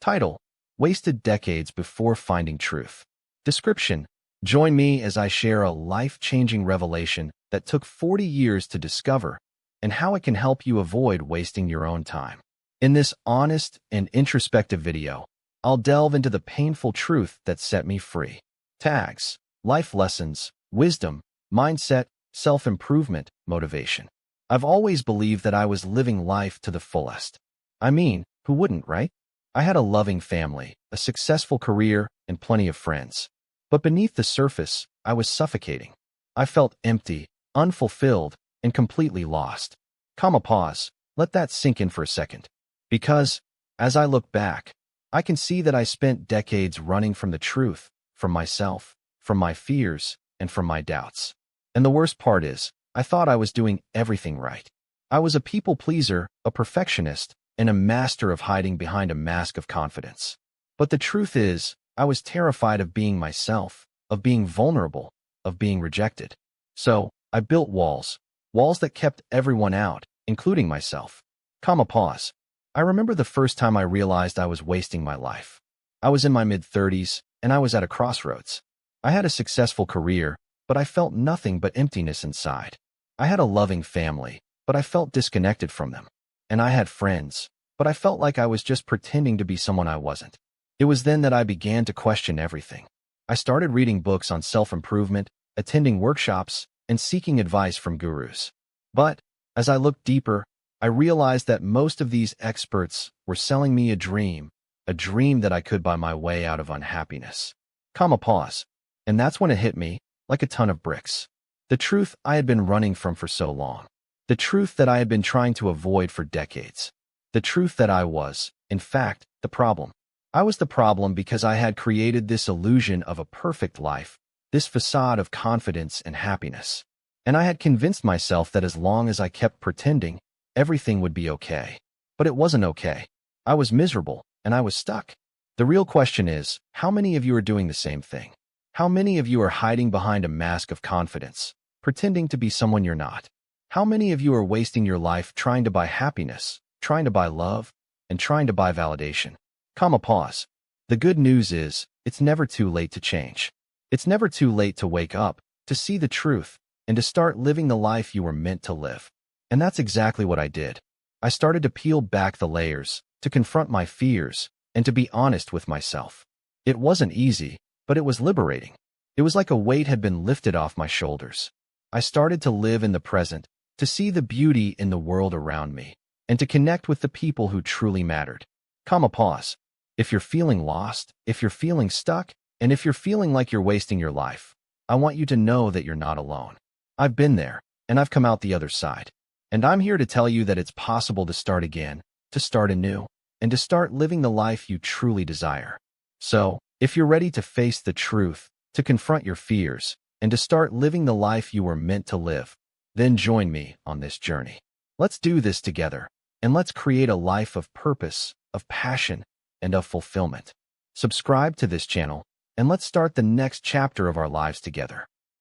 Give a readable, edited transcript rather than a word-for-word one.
Title: Wasted Decades Before Finding Truth. Description: Join me as I share a life-changing revelation that took 40 years to discover and how it can help you avoid wasting your own time. In this honest and introspective video, I'll delve into the painful truth that set me free. Tags: life lessons, wisdom, mindset, self-improvement, motivation. I've always believed that I was living life to the fullest. I mean, who wouldn't, right? I had a loving family, a successful career, and plenty of friends. But beneath the surface, I was suffocating. I felt empty, unfulfilled, and completely lost. Pause. Let that sink in for a second. Because, as I look back, I can see that I spent decades running from the truth, from myself, from my fears, and from my doubts. And the worst part is, I thought I was doing everything right. I was a people pleaser, a perfectionist, and a master of hiding behind a mask of confidence. But the truth is, I was terrified of being myself, of being vulnerable, of being rejected. So, I built walls that kept everyone out, including myself. Pause. I remember the first time I realized I was wasting my life. I was in my mid-30s, and I was at a crossroads. I had a successful career, but I felt nothing but emptiness inside. I had a loving family, but I felt disconnected from them. And I had friends, but I felt like I was just pretending to be someone I wasn't. It was then that I began to question everything. I started reading books on self-improvement, attending workshops, and seeking advice from gurus. But, as I looked deeper, I realized that most of these experts were selling me a dream that I could buy my way out of unhappiness. Pause. And that's when it hit me, like a ton of bricks. The truth I had been running from for so long. The truth that I had been trying to avoid for decades. The truth that I was, in fact, the problem. I was the problem because I had created this illusion of a perfect life, this facade of confidence and happiness. And I had convinced myself that as long as I kept pretending, everything would be okay. But it wasn't okay. I was miserable, and I was stuck. The real question is, how many of you are doing the same thing? How many of you are hiding behind a mask of confidence, pretending to be someone you're not? How many of you are wasting your life trying to buy happiness, trying to buy love, and trying to buy validation? Pause. The good news is, it's never too late to change. It's never too late to wake up, to see the truth, and to start living the life you were meant to live. And that's exactly what I did. I started to peel back the layers, to confront my fears, and to be honest with myself. It wasn't easy, but it was liberating. It was like a weight had been lifted off my shoulders. I started to live in the present, to see the beauty in the world around me, and to connect with the people who truly mattered. Pause. If you're feeling lost, if you're feeling stuck, and if you're feeling like you're wasting your life, I want you to know that you're not alone. I've been there, and I've come out the other side. And I'm here to tell you that it's possible to start again, to start anew, and to start living the life you truly desire. So, if you're ready to face the truth, to confront your fears, and to start living the life you were meant to live, then join me on this journey. Let's do this together, and let's create a life of purpose, of passion, and of fulfillment. Subscribe to this channel, and let's start the next chapter of our lives together.